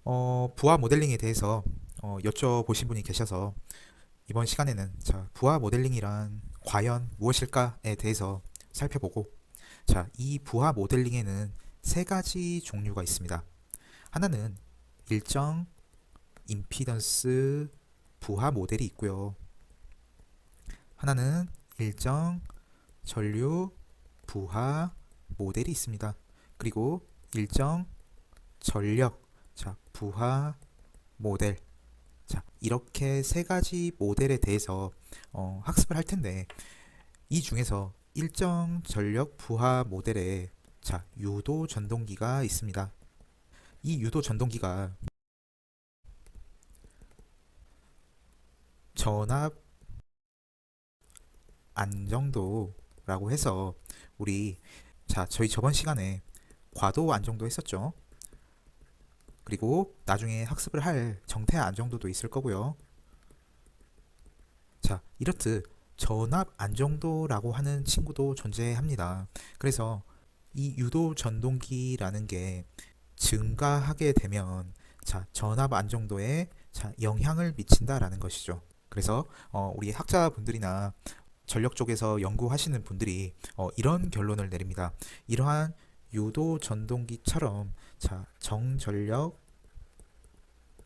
부하 모델링에 대해서 여쭤보신 분이 계셔서 이번 시간에는 부하 모델링이란 과연 무엇일까에 대해서 살펴보고, 이 부하 모델링에는 세 가지 종류가 있습니다. 하나는 일정 임피던스 부하 모델이 있고요. 하나는 일정 전류 부하 모델이 있습니다. 그리고 일정 전력 부하 모델. 이렇게 세 가지 모델에 대해서 학습을 할 텐데, 이 중에서 일정 전력 부하 모델에 유도 전동기가 있습니다. 이 유도 전동기가 전압 안정도라고 해서 우리 저희 저번 시간에 과도 안정도 했었죠. 그리고 나중에 학습을 할 정태 안정도도 있을 거고요. 이렇듯 전압 안정도라고 하는 친구도 존재합니다. 그래서 이 유도 전동기라는 게 증가하게 되면 전압 안정도에 영향을 미친다라는 것이죠. 그래서 우리 학자분들이나 전력 쪽에서 연구하시는 분들이 이런 결론을 내립니다. 이러한 유도 전동기처럼 정전력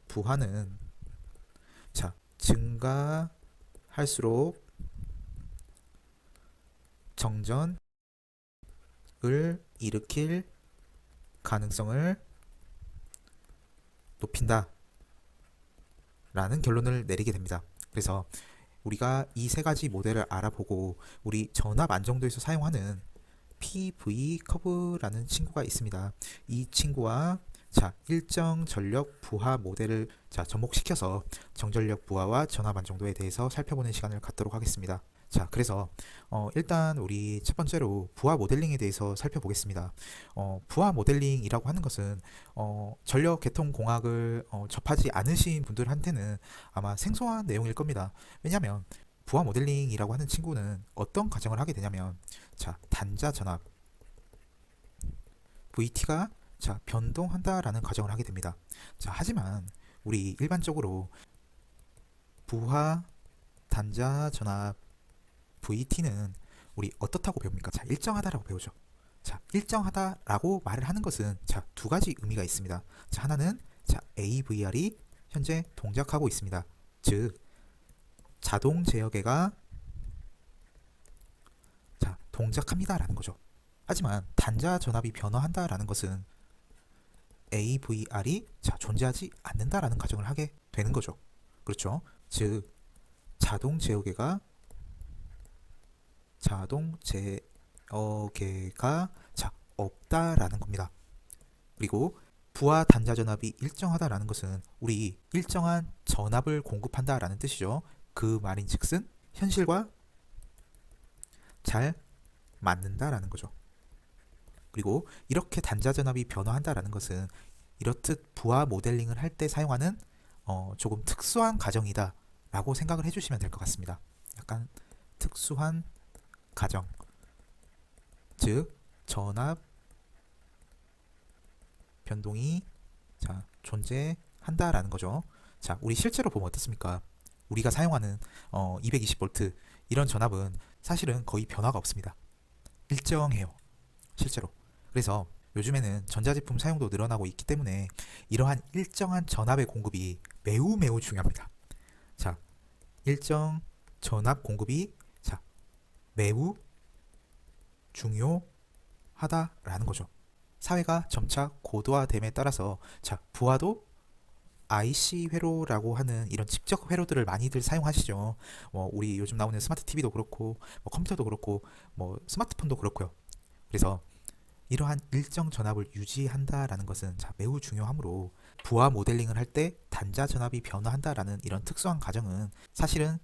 부하는 증가할수록 정전을 일으킬 가능성을 높인다 라는 결론을 내리게 됩니다. 그래서 우리가 이 세 가지 모델을 알아보고 우리 전압 안정도에서 사용하는 PV 커브라는 친구가 있습니다. 이 친구와 일정 전력 부하 모델을 접목시켜서 정전력 부하와 전압 안정도에 대해서 살펴보는 시간을 갖도록 하겠습니다. 그래서 일단 우리 첫 번째로 부하 모델링에 대해서 살펴보겠습니다. 부하 모델링이라고 하는 것은 전력 계통 공학을 접하지 않으신 분들한테는 아마 생소한 내용일 겁니다. 왜냐하면 부하 모델링이라고 하는 친구는 어떤 가정을 하게 되냐면 단자 전압 VT가 변동한다라는 가정을 하게 됩니다. 하지만 우리 일반적으로 부하 단자 전압 VT는 우리 어떻다고 배웁니까? 일정하다라고 배우죠. 일정하다라고 말을 하는 것은 두 가지 의미가 있습니다. 하나는 AVR이 현재 동작하고 있습니다. 즉 자동 제어계가 동작합니다라는 거죠. 하지만 단자 전압이 변화한다라는 것은 AVR이 존재하지 않는다라는 가정을 하게 되는 거죠. 그렇죠? 즉 자동 제어계가 없다라는 겁니다. 그리고 부하 단자 전압이 일정하다라는 것은 우리 일정한 전압을 공급한다라는 뜻이죠. 그 말인즉슨 현실과 잘 맞는다라는 거죠. 그리고 이렇게 단자 전압이 변화한다라는 것은 이렇듯 부하 모델링을 할 때 사용하는 조금 특수한 가정이다 라고 생각을 해주시면 될 것 같습니다. 약간 특수한 가정, 즉 전압 변동이 존재한다라는 거죠. 우리 실제로 보면 어떻습니까? 우리가 사용하는 220V 이런 전압은 사실은 거의 변화가 없습니다. 일정해요. 실제로. 그래서 요즘에는 전자제품 사용도 늘어나고 있기 때문에 이러한 일정한 전압의 공급이 매우 매우 중요합니다. 일정 전압 공급이 매우 중요하다라는 거죠. 사회가 점차 고도화됨에 따라서 부하도 IC 회로라고 하는 이런 직접 회로들을 많이들 사용하시죠. 우리 요즘 나오는 스마트 TV도 그렇고 컴퓨터도 그렇고 스마트폰도 그렇고요. 그래서 이러한 일정 전압을 유지한다라는 것은 매우 중요하므로 부하 모델링을 할 때 단자 전압이 변화한다라는 이런 특수한 가정은 사실은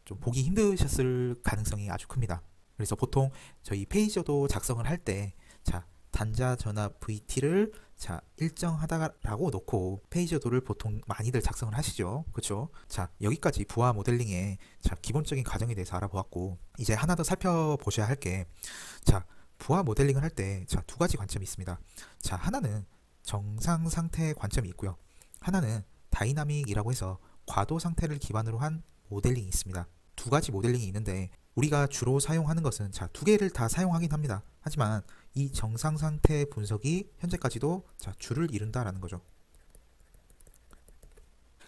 좀 보기 힘드셨을 가능성이 아주 큽니다. 그래서 보통 저희 페이저도 작성을 할 때 단자 전압 VT를 일정하다라고 놓고 페이저도를 보통 많이들 작성을 하시죠. 그렇죠? 여기까지 부하 모델링의 기본적인 가정에 대해서 알아보았고, 이제 하나 더 살펴보셔야 할 게 부하 모델링을 할 때 두 가지 관점이 있습니다. 하나는 정상 상태의 관점이 있고요. 하나는 다이나믹이라고 해서 과도 상태를 기반으로 한 모델링이 있습니다. 두 가지 모델링이 있는데 우리가 주로 사용하는 것은 두 개를 다 사용하긴 합니다. 하지만 이 정상 상태 분석이 현재까지도 주를 이룬다라는 거죠.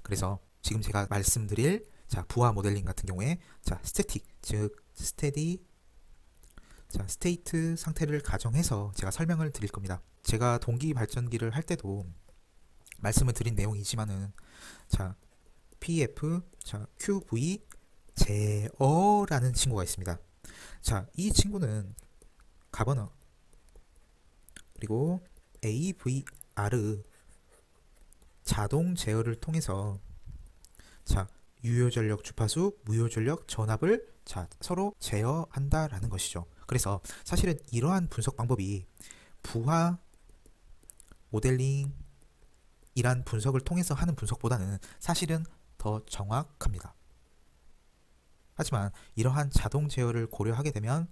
그래서 지금 제가 말씀드릴 부하 모델링 같은 경우에 스태틱 즉 스테디 스테이트 상태를 가정해서 제가 설명을 드릴 겁니다. 제가 동기 발전기를 할 때도 말씀을 드린 내용이지만은 PF QV 제어라는 친구가 있습니다. 이 친구는 가버너 그리고 AVR 자동 제어를 통해서 유효전력 주파수, 무효전력 전압을 서로 제어한다라는 것이죠. 그래서 사실은 이러한 분석 방법이 부하 모델링이란 분석을 통해서 하는 분석보다는 사실은 더 정확합니다. 하지만 이러한 자동 제어를 고려하게 되면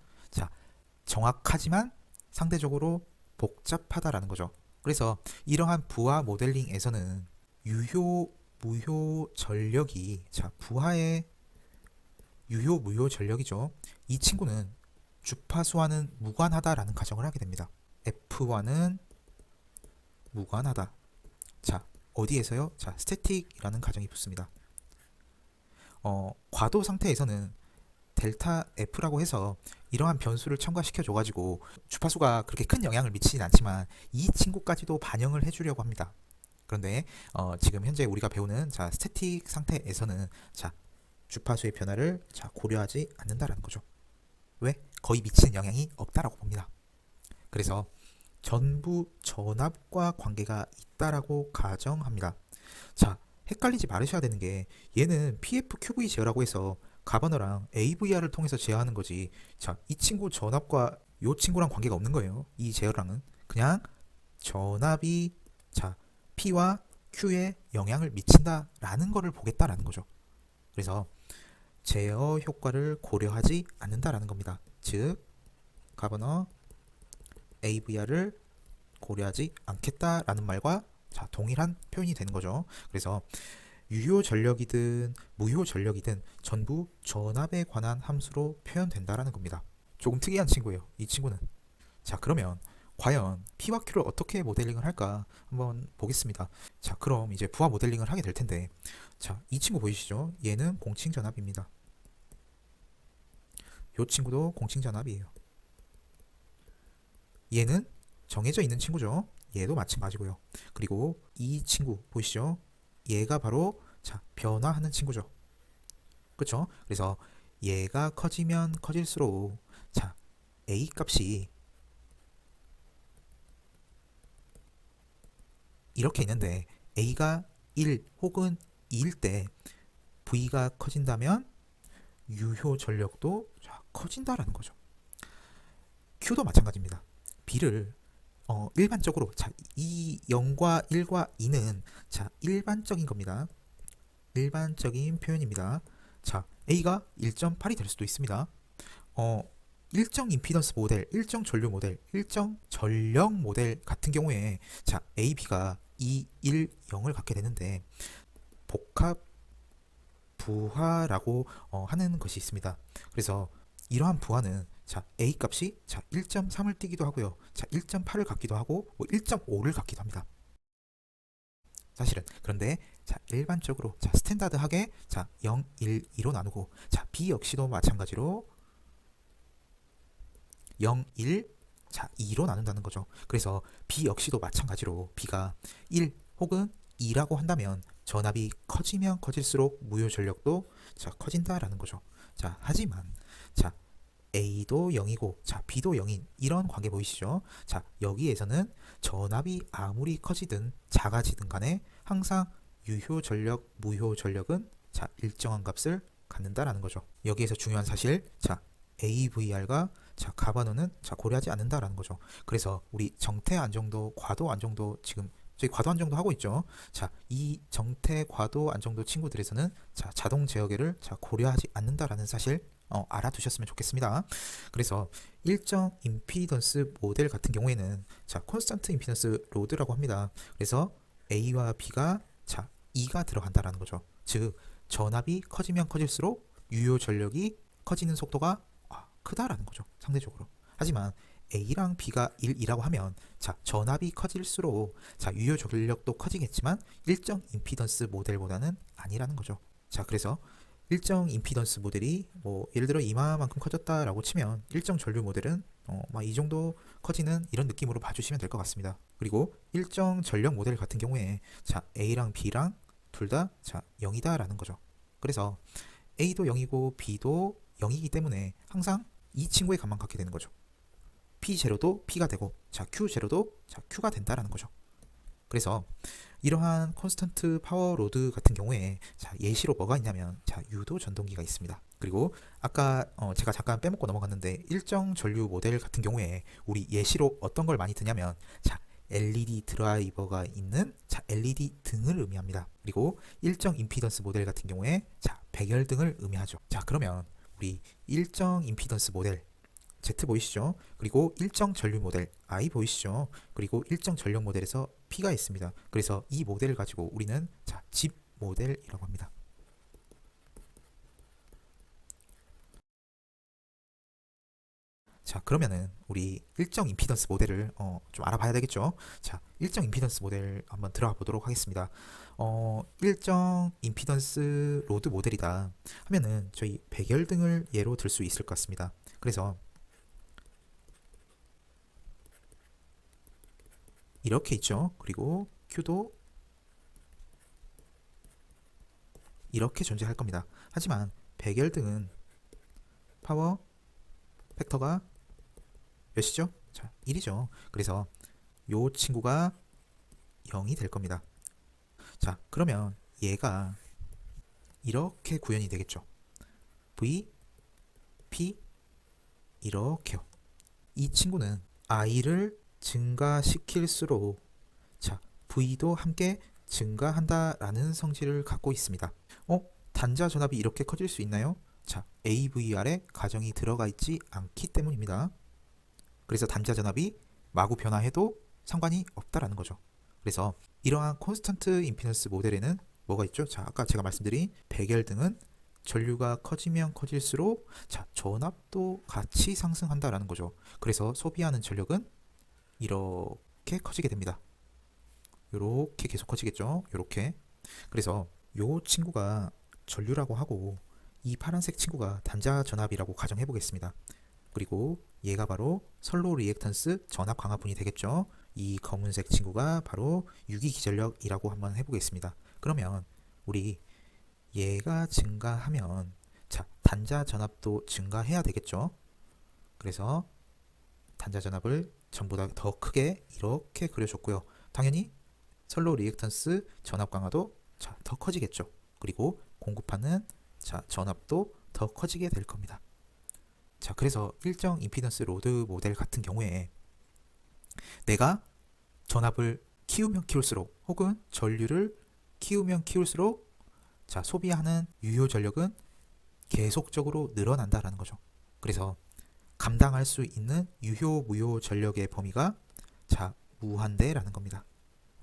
정확하지만 상대적으로 복잡하다라는 거죠. 그래서 이러한 부하 모델링에서는 유효 무효 전력이 부하의 유효 무효 전력이죠. 이 친구는 주파수와는 무관하다라는 가정을 하게 됩니다. F와는 무관하다. 어디에서요? 스태틱이라는 가정이 붙습니다. 과도 상태에서는 델타 F라고 해서 이러한 변수를 첨가시켜 줘가지고 주파수가 그렇게 큰 영향을 미치진 않지만 이 친구까지도 반영을 해주려고 합니다. 그런데 지금 현재 우리가 배우는 스태틱 상태에서는 주파수의 변화를 고려하지 않는다라는 거죠. 왜? 거의 미치는 영향이 없다라고 봅니다. 그래서 전부 전압과 관계가 있다라고 가정합니다. 헷갈리지 말으셔야 되는 게 얘는 PFQV 제어라고 해서 가버너랑 AVR을 통해서 제어하는 거지. 이 친구 전압과 이 친구랑 관계가 없는 거예요. 이 제어랑은 그냥 전압이 P와 Q에 영향을 미친다라는 거를 보겠다라는 거죠. 그래서 제어 효과를 고려하지 않는다라는 겁니다. 즉 가버너 AVR을 고려하지 않겠다라는 말과 동일한 표현이 되는 거죠. 그래서 유효 전력이든 무효 전력이든 전부 전압에 관한 함수로 표현된다라는 겁니다. 조금 특이한 친구예요. 이 친구는. 그러면 과연 P와 Q를 어떻게 모델링을 할까 한번 보겠습니다. 그럼 이제 부하 모델링을 하게 될 텐데 이 친구 보이시죠? 얘는 공칭 전압입니다. 이 친구도 공칭 전압이에요. 얘는 정해져 있는 친구죠. 얘도 마찬가지고요. 그리고 이 친구 보이시죠? 얘가 바로 변화하는 친구죠. 그렇죠? 그래서 얘가 커지면 커질수록 A 값이 이렇게 있는데 A가 1 혹은 2일 때 V가 커진다면 유효 전력도 커진다라는 거죠. Q도 마찬가지입니다. B를 일반적으로 이 0과 1과 2는 일반적인 겁니다. 일반적인 표현입니다. A가 1.8이 될 수도 있습니다. 일정 임피던스 모델, 일정 전류 모델, 일정 전력 모델 같은 경우에 A, B가 2, 1, 0을 갖게 되는데 복합 부하라고 하는 것이 있습니다. 그래서 이러한 부하는 A 값이 1.3을 띠기도 하고요. 1.8을 갖기도 하고 1.5를 갖기도 합니다. 사실은 그런데 일반적으로 스탠다드하게 0, 1, 2로 나누고 B 역시도 마찬가지로 0, 1, 2로 나눈다는 거죠. 그래서 B 역시도 마찬가지로 B가 1 혹은 2라고 한다면 전압이 커지면 커질수록 무효 전력도 커진다라는 거죠. 하지만 A도 0이고 B도 0인 이런 관계 보이시죠? 여기에서는 전압이 아무리 커지든 작아지든 간에 항상 유효 전력, 무효 전력은 일정한 값을 갖는다라는 거죠. 여기에서 중요한 사실 AVR과 가반원은 고려하지 않는다라는 거죠. 그래서 우리 정태 안정도, 과도 안정도 지금 저희 과도 안정도 하고 있죠. 자, 이 정태 과도 안정도 친구들에서는 자, 자동 제어계를 자, 고려하지 않는다라는 사실 알아두셨으면 좋겠습니다. 그래서 일정 임피던스 모델 같은 경우에는 자, 콘스턴트 임피던스 로드라고 합니다. 그래서 A와 B가 자, 2가 들어간다라는 거죠. 즉, 전압이 커지면 커질수록 유효 전력이 커지는 속도가 크다라는 거죠. 상대적으로. 하지만 A랑 B가 1이라고 하면 자, 전압이 커질수록 자, 유효 전력도 커지겠지만 일정 임피던스 모델보다는 아니라는 거죠. 자, 그래서 일정 임피던스 모델이 뭐 예를 들어 이마만큼 커졌다라고 치면 일정 전류 모델은 막 이 정도 커지는 이런 느낌으로 봐주시면 될 것 같습니다. 그리고 일정 전력 모델 같은 경우에 자, A랑 B랑 둘 다 자, 0이다라는 거죠. 그래서 A도 0이고 B도 0이기 때문에 항상 이 친구의 값만 갖게 되는 거죠. P0도 P가 되고 자, Q0도 자, Q가 된다라는 거죠. 그래서 이러한 콘스턴트 파워 로드 같은 경우에 자, 예시로 뭐가 있냐면 자, 유도 전동기가 있습니다. 그리고 아까 제가 잠깐 빼먹고 넘어갔는데 일정 전류 모델 같은 경우에 우리 예시로 어떤 걸 많이 드냐면 자, LED 드라이버가 있는 자, LED 등을 의미합니다. 그리고 일정 임피던스 모델 같은 경우에 자, 백열등을 의미하죠. 자, 그러면 우리 일정 임피던스 모델 Z 보이시죠? 그리고 일정 전류 모델 I 보이시죠? 그리고 일정 전력 모델에서 P가 있습니다. 그래서 이 모델을 가지고 우리는 자, 집 모델이라고 합니다. 자, 그러면은 우리 일정 임피던스 모델을 좀 알아봐야 되겠죠? 자, 일정 임피던스 모델 한번 들어가 보도록 하겠습니다. 일정 임피던스 로드 모델이다 하면은 저희 백열등을 예로 들 수 있을 것 같습니다. 그래서 이렇게 있죠. 그리고 Q도 이렇게 존재할 겁니다. 하지만 백열등은 파워 팩터가 몇이죠? 자, 1이죠. 그래서 요 친구가 0이 될 겁니다. 자, 그러면 얘가 이렇게 구현이 되겠죠. V, P 이렇게요. 이 친구는 I를 증가시킬수록 자, V도 함께 증가한다라는 성질을 갖고 있습니다. 단자 전압이 이렇게 커질 수 있나요? 자, AVR에 가정이 들어가 있지 않기 때문입니다. 그래서 단자 전압이 마구 변화해도 상관이 없다라는 거죠. 그래서 이러한 콘스턴트 임피던스 모델에는 뭐가 있죠? 자, 아까 제가 말씀드린 백열등은 전류가 커지면 커질수록 자, 전압도 같이 상승한다라는 거죠. 그래서 소비하는 전력은 이렇게 커지게 됩니다. 이렇게 계속 커지겠죠. 이렇게. 그래서 요 친구가 전류라고 하고 이 파란색 친구가 단자 전압이라고 가정해 보겠습니다. 그리고 얘가 바로 선로 리액턴스 전압 강화분이 되겠죠. 이 검은색 친구가 바로 유기 기전력이라고 한번 해보겠습니다. 그러면 우리 얘가 증가하면 자, 단자 전압도 증가해야 되겠죠. 그래서 단자 전압을 전보다 더 크게 이렇게 그려줬고요. 당연히 선로 리액턴스 전압 강화도 자, 더 커지겠죠. 그리고 공급하는 자, 전압도 더 커지게 될 겁니다. 자, 그래서 일정 임피던스 로드 모델 같은 경우에 내가 전압을 키우면 키울수록 혹은 전류를 키우면 키울수록 자, 소비하는 유효 전력은 계속적으로 늘어난다라는 거죠. 그래서 감당할 수 있는 유효 무효 전력의 범위가 자, 무한대라는 겁니다.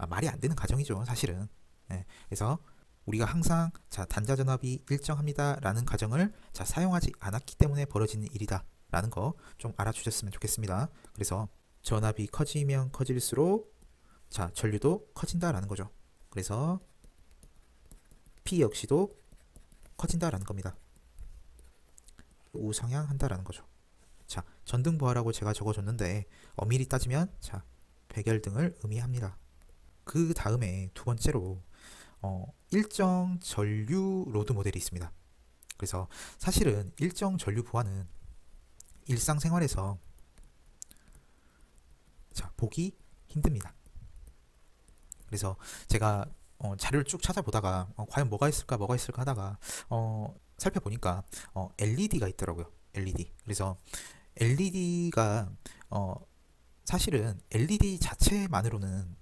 말이 안 되는 가정이죠, 사실은. 네, 그래서 우리가 항상 자, 단자 전압이 일정합니다 라는 가정을 자, 사용하지 않았기 때문에 벌어지는 일이다 라는 거 좀 알아주셨으면 좋겠습니다. 그래서 전압이 커지면 커질수록 자, 전류도 커진다 라는 거죠. 그래서 P 역시도 커진다 라는 겁니다. 우상향한다 라는 거죠. 자, 전등부하라고 제가 적어줬는데 엄밀히 따지면 자, 백열등을 의미합니다. 그 다음에 두 번째로 일정 전류 로드 모델이 있습니다. 그래서 사실은 일정 전류 부하는 일상생활에서 자, 보기 힘듭니다. 그래서 제가 자료를 쭉 찾아보다가 과연 뭐가 있을까 하다가 살펴보니까 LED가 있더라고요. LED. 그래서 LED가 사실은 LED 자체만으로는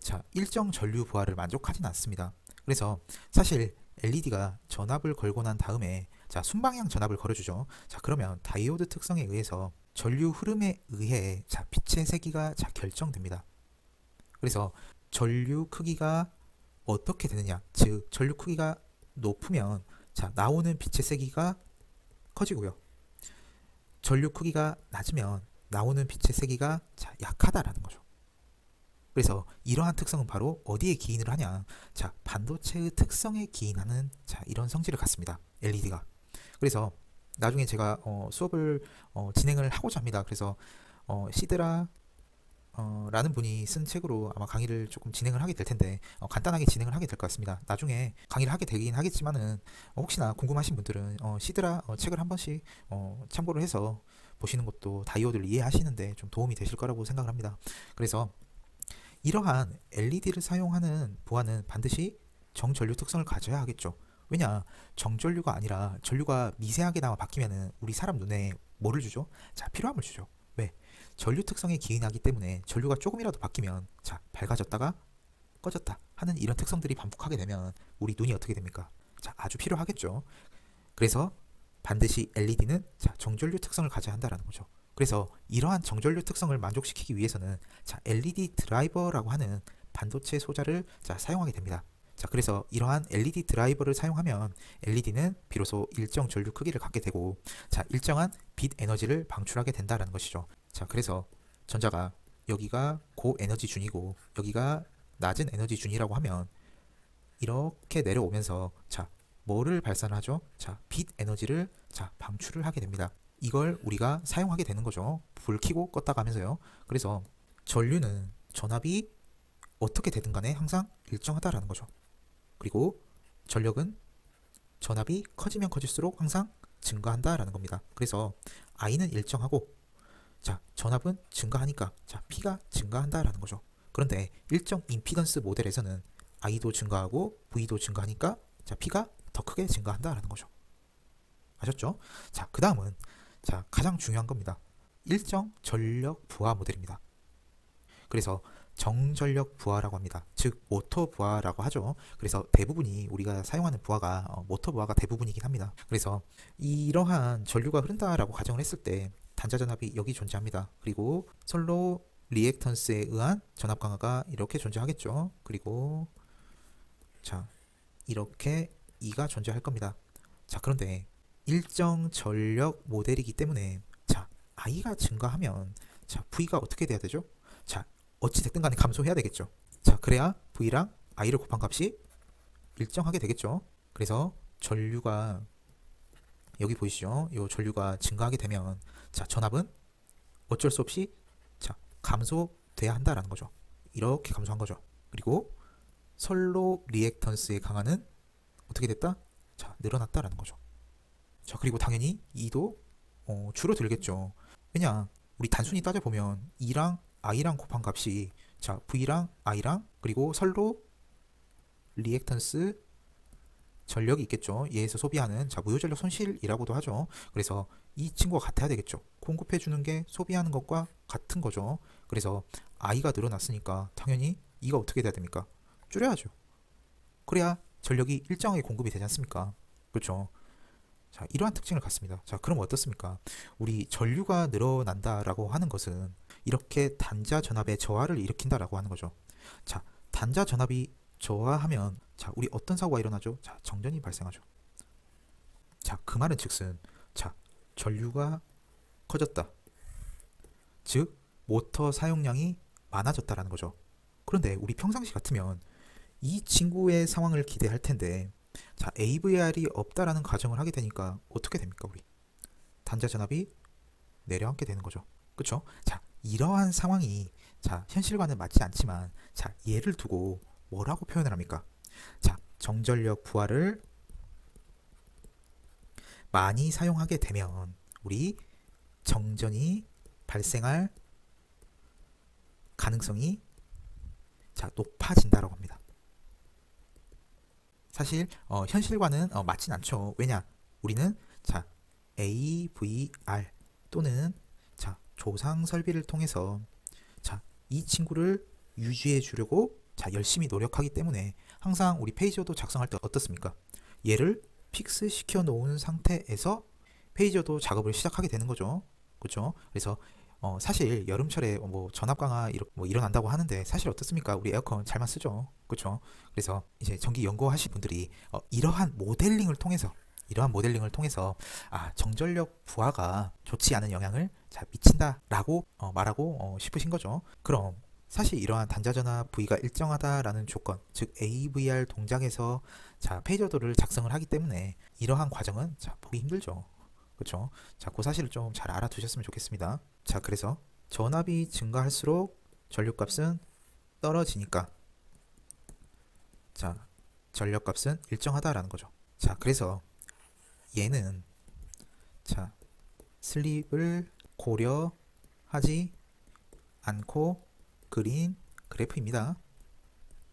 자, 일정 전류 부하를 만족하진 않습니다. 그래서 사실 LED가 전압을 걸고 난 다음에 자, 순방향 전압을 걸어주죠. 자, 그러면 다이오드 특성에 의해서 전류 흐름에 의해 자, 빛의 세기가 자, 결정됩니다. 그래서 전류 크기가 어떻게 되느냐, 즉 전류 크기가 높으면 자, 나오는 빛의 세기가 커지고요. 전류 크기가 낮으면 나오는 빛의 세기가 자, 약하다라는 거죠. 그래서 이러한 특성은 바로 어디에 기인을 하냐? 자, 반도체의 특성에 기인하는 자, 이런 성질을 갖습니다. LED가. 그래서 나중에 제가 수업을 진행을 하고자 합니다. 그래서 시드라 라는 분이 쓴 책으로 아마 강의를 조금 진행을 하게 될 텐데 간단하게 진행을 하게 될 것 같습니다. 나중에 강의를 하게 되긴 하겠지만은 혹시나 궁금하신 분들은 시드라 책을 한 번씩 참고를 해서 보시는 것도 다이오드를 이해하시는데 좀 도움이 되실 거라고 생각을 합니다. 그래서 이러한 LED를 사용하는 보안은 반드시 정전류 특성을 가져야 하겠죠. 왜냐, 정전류가 아니라 전류가 미세하게나마 바뀌면은 우리 사람 눈에 뭐를 주죠? 자, 피로함을 주죠. 왜? 전류 특성에 기인하기 때문에 전류가 조금이라도 바뀌면 자, 밝아졌다가 꺼졌다 하는 이런 특성들이 반복하게 되면 우리 눈이 어떻게 됩니까? 자, 아주 필요하겠죠. 그래서 반드시 LED는 자, 정전류 특성을 가져야 한다라는 거죠. 그래서 이러한 정전류 특성을 만족시키기 위해서는 자, LED 드라이버라고 하는 반도체 소자를 자, 사용하게 됩니다. 자, 그래서 이러한 LED 드라이버를 사용하면 LED는 비로소 일정 전류 크기를 갖게 되고 자, 일정한 빛 에너지를 방출하게 된다라는 것이죠. 자, 그래서 전자가 여기가 고에너지 준이고 여기가 낮은 에너지 준이라고 하면 이렇게 내려오면서 자, 뭐를 발산하죠? 자, 빛 에너지를 자, 방출을 하게 됩니다. 이걸 우리가 사용하게 되는 거죠. 불 켜고 껐다 가면서요. 그래서 전류는 전압이 어떻게 되든 간에 항상 일정하다라는 거죠. 그리고 전력은 전압이 커지면 커질수록 항상 증가한다라는 겁니다. 그래서 I는 일정하고 자, 전압은 증가하니까 자, P가 증가한다라는 거죠. 그런데 일정 임피던스 모델에서는 I도 증가하고 V도 증가하니까 자, P가 더 크게 증가한다라는 거죠. 아셨죠? 자, 그 다음은 자, 가장 중요한 겁니다. 일정 전력 부하 모델입니다. 그래서 정전력 부하라고 합니다. 즉 모터 부하라고 하죠. 그래서 대부분이 우리가 사용하는 부하가 모터 부하가 대부분이긴 합니다. 그래서 이러한 전류가 흐른다라고 가정을 했을 때 단자 전압이 여기 존재합니다. 그리고 선로 리액턴스에 의한 전압 강화가 이렇게 존재하겠죠. 그리고 자, 이렇게 E가 존재할 겁니다. 자, 그런데 일정 전력 모델이기 때문에 자, I가 증가하면 자, V가 어떻게 돼야 되죠? 자, 어찌 됐든 간에 감소해야 되겠죠. 자, 그래야 V랑 I를 곱한 값이 일정하게 되겠죠. 그래서 전류가 여기 보이시죠? 이 전류가 증가하게 되면 자, 전압은 어쩔 수 없이 자, 감소돼야 한다라는 거죠. 이렇게 감소한 거죠. 그리고 선로 리액턴스의 강화는 어떻게 됐다? 자, 늘어났다라는 거죠. 자, 그리고 당연히 E도 줄어들겠죠. 왜냐, 우리 단순히 따져보면 E랑 I랑 곱한 값이 자, V랑 I랑 그리고 선로 리액턴스 전력이 있겠죠. 얘에서 소비하는 자, 무효전력 손실이라고도 하죠. 그래서 이 친구가 같아야 되겠죠. 공급해 주는 게 소비하는 것과 같은 거죠. 그래서 I가 늘어났으니까 당연히 E가 어떻게 돼야 됩니까? 줄여야죠. 그래야 전력이 일정하게 공급이 되지 않습니까? 그렇죠. 자, 이러한 특징을 갖습니다. 자, 그럼 어떻습니까? 우리 전류가 늘어난다라고 하는 것은 이렇게 단자 전압의 저하를 일으킨다라고 하는 거죠. 자, 단자 전압이 저하하면 자, 우리 어떤 사고가 일어나죠? 자, 정전이 발생하죠. 자, 그 말은 즉슨 자, 전류가 커졌다. 즉, 모터 사용량이 많아졌다라는 거죠. 그런데 우리 평상시 같으면 이 친구의 상황을 기대할 텐데 자, AVR이 없다라는 가정을 하게 되니까 어떻게 됩니까, 우리? 단자 전압이 내려앉게 되는 거죠. 그렇죠? 자, 이러한 상황이 자, 현실과는 맞지 않지만 자, 얘를 두고 뭐라고 표현을 합니까? 자, 정전력 부하를 많이 사용하게 되면 우리 정전이 발생할 가능성이 자, 높아진다라고 합니다. 사실 현실과는 맞진 않죠. 왜냐? 우리는 자, AVR 또는 자, 조상 설비를 통해서 자, 이 친구를 유지해 주려고 자, 열심히 노력하기 때문에 항상 우리 페이지어도 작성할 때 어떻습니까? 얘를 픽스 시켜 놓은 상태에서 페이지어도 작업을 시작하게 되는 거죠. 그렇죠? 그래서 사실 여름철에 뭐 전압 강화 뭐 일어난다고 하는데 사실 어떻습니까? 우리 에어컨 잘만 쓰죠. 그렇죠? 그래서 이제 전기 연구하신 분들이 이러한 모델링을 통해서 정전력 부하가 좋지 않은 영향을 미친다라고 말하고 싶으신 거죠. 그럼 사실 이러한 단자전압 V가 일정하다라는 조건, 즉 AVR 동작에서 페이저도를 작성을 하기 때문에 이러한 과정은 보기 힘들죠. 그렇죠? 자, 그 사실을 좀 잘 알아두셨으면 좋겠습니다. 자, 그래서 전압이 증가할수록 전류값은 떨어지니까 자, 전력값은 일정하다라는 거죠. 자, 그래서 얘는 슬립을 고려하지 않고 그린 그래프입니다.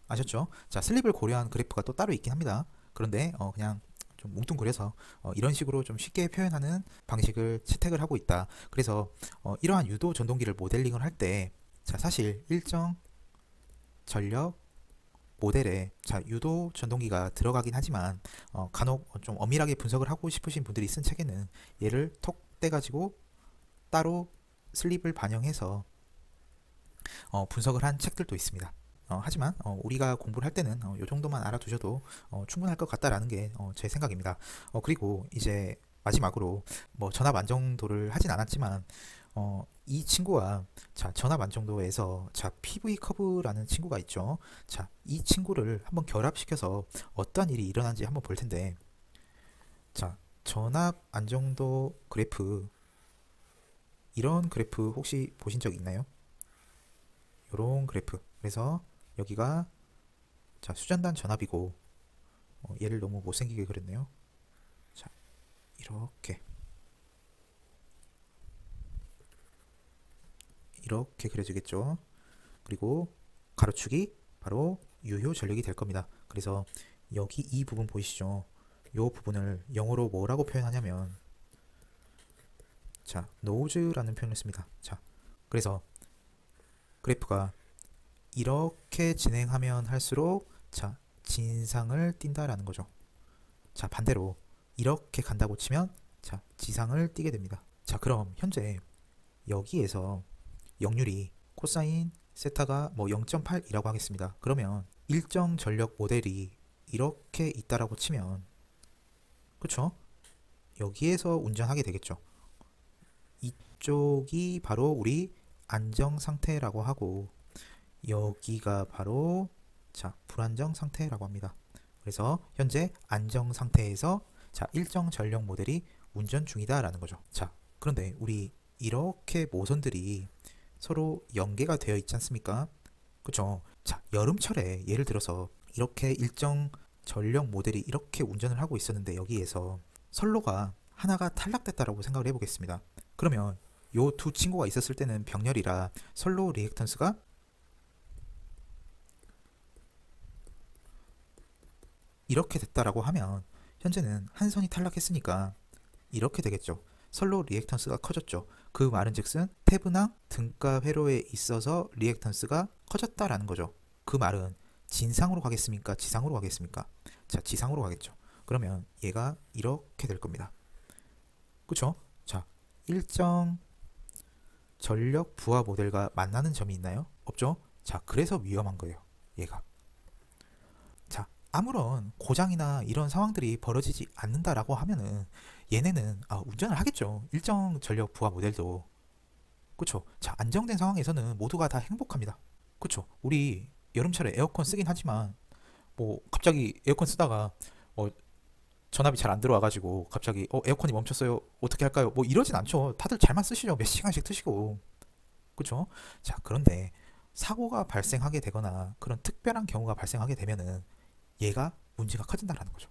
아셨죠? 자, 슬립을 고려한 그래프가 또 따로 있긴 합니다. 그런데 그냥 좀 뭉뚱그려서 이런 식으로 좀 쉽게 표현하는 방식을 채택을 하고 있다. 그래서 이러한 유도 전동기를 모델링을 할 때 사실 일정 전력 모델에 유도 전동기가 들어가긴 하지만 간혹 좀 엄밀하게 분석을 하고 싶으신 분들이 쓴 책에는 얘를 톡 떼가지고 따로 슬립을 반영해서 분석을 한 책들도 있습니다. 하지만 우리가 공부를 할 때는 이 정도만 알아두셔도 충분할 것 같다라는 게 제 생각입니다. 그리고 이제 마지막으로 뭐 전압 안정도를 하진 않았지만 이 친구와 전압 안정도에서 PV 커브라는 친구가 있죠. 이 친구를 한번 결합시켜서 어떠한 일이 일어난지 한번 볼 텐데, 전압 안정도 그래프, 이런 그래프 혹시 보신 적 있나요? 이런 그래프. 그래서 여기가 수전단 전압이고, 얘를 너무 못생기게 그렸네요. 이렇게 그려지겠죠. 그리고 가로축이 바로 유효 전력이 될 겁니다. 그래서 여기 이 부분 보이시죠? 이 부분을 영어로 뭐라고 표현하냐면 노즈라는 표현을 씁니다. 그래서 그래프가 이렇게 진행하면 할수록 진상을 띈다라는 거죠. 반대로 이렇게 간다고 치면 지상을 띄게 됩니다. 그럼 현재 여기에서 역률이 코사인 세타가 뭐 0.8이라고 하겠습니다. 그러면 일정 전력 모델이 이렇게 있다라고 치면, 그쵸? 여기에서 운전하게 되겠죠. 이쪽이 바로 우리 안정 상태라고 하고, 여기가 바로 불안정 상태라고 합니다. 그래서 현재 안정 상태에서 일정 전력 모델이 운전 중이다라는 거죠. 그런데 우리 이렇게 모선들이 서로 연계가 되어 있지 않습니까? 그쵸? 여름철에 예를 들어서 이렇게 일정 전력 모델이 이렇게 운전을 하고 있었는데 여기에서 선로가 하나가 탈락됐다라고 생각을 해보겠습니다. 그러면 요 두 친구가 있었을 때는 병렬이라 선로 리액턴스가 이렇게 됐다라고 하면 현재는 한 선이 탈락했으니까 이렇게 되겠죠. 선로 리액턴스가 커졌죠. 그 말은 즉슨 태분항 등가 회로에 있어서 리액턴스가 커졌다라는 거죠. 그 말은 진상으로 가겠습니까? 지상으로 가겠습니까? 지상으로 가겠죠. 그러면 얘가 이렇게 될 겁니다. 그쵸? 일정 전력 부하 모델과 만나는 점이 있나요? 없죠? 그래서 위험한 거예요. 얘가. 아무런 고장이나 이런 상황들이 벌어지지 않는다라고 하면은 얘네는 운전을 하겠죠. 일정 전력 부하 모델도. 그쵸? 안정된 상황에서는 모두가 다 행복합니다. 그쵸? 우리 여름철에 에어컨 쓰긴 하지만 뭐 갑자기 에어컨 쓰다가 전압이 잘 안 들어와가지고 갑자기 에어컨이 멈췄어요. 어떻게 할까요? 뭐 이러진 않죠. 다들 잘만 쓰시죠. 몇 시간씩 트시고. 그쵸? 그런데 사고가 발생하게 되거나 그런 특별한 경우가 발생하게 되면은 얘가 문제가 커진다라는 거죠.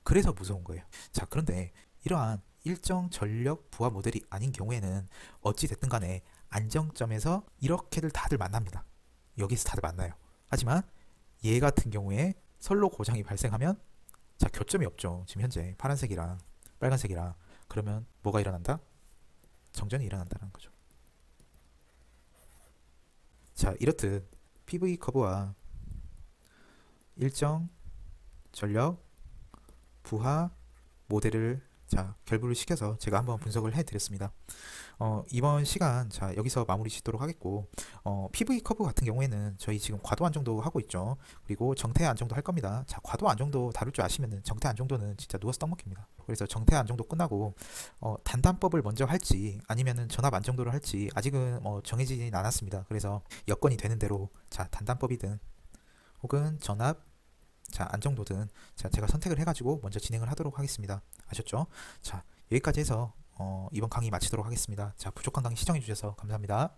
그래서 무서운 거예요. 그런데 이러한 일정 전력 부하 모델이 아닌 경우에는 어찌 됐든 간에 안정점에서 이렇게들 다들 만납니다. 여기서 다들 만나요. 하지만 얘 같은 경우에 선로 고장이 발생하면 교점이 없죠. 지금 현재 파란색이랑 빨간색이랑. 그러면 뭐가 일어난다? 정전이 일어난다는 거죠. 이렇듯 PV 커브와 일정, 전력, 부하, 모델을 결부를 시켜서 제가 한번 분석을 해드렸습니다. 이번 시간 여기서 마무리 짓도록 하겠고, PV 커브 같은 경우에는 저희 지금 과도 안정도 하고 있죠. 그리고 정태 안정도 할 겁니다. 과도 안정도 다룰 줄 아시면은 정태 안정도는 진짜 누워서 떡먹힙니다. 그래서 정태 안정도 끝나고 단단법을 먼저 할지 아니면은 전압 안정도를 할지 아직은 정해지진 않았습니다. 그래서 여건이 되는 대로 단단법이든 혹은 전압 안정도든 제가 선택을 해가지고 먼저 진행을 하도록 하겠습니다. 아셨죠? 여기까지 해서 이번 강의 마치도록 하겠습니다. 부족한 강의 시청해주셔서 감사합니다.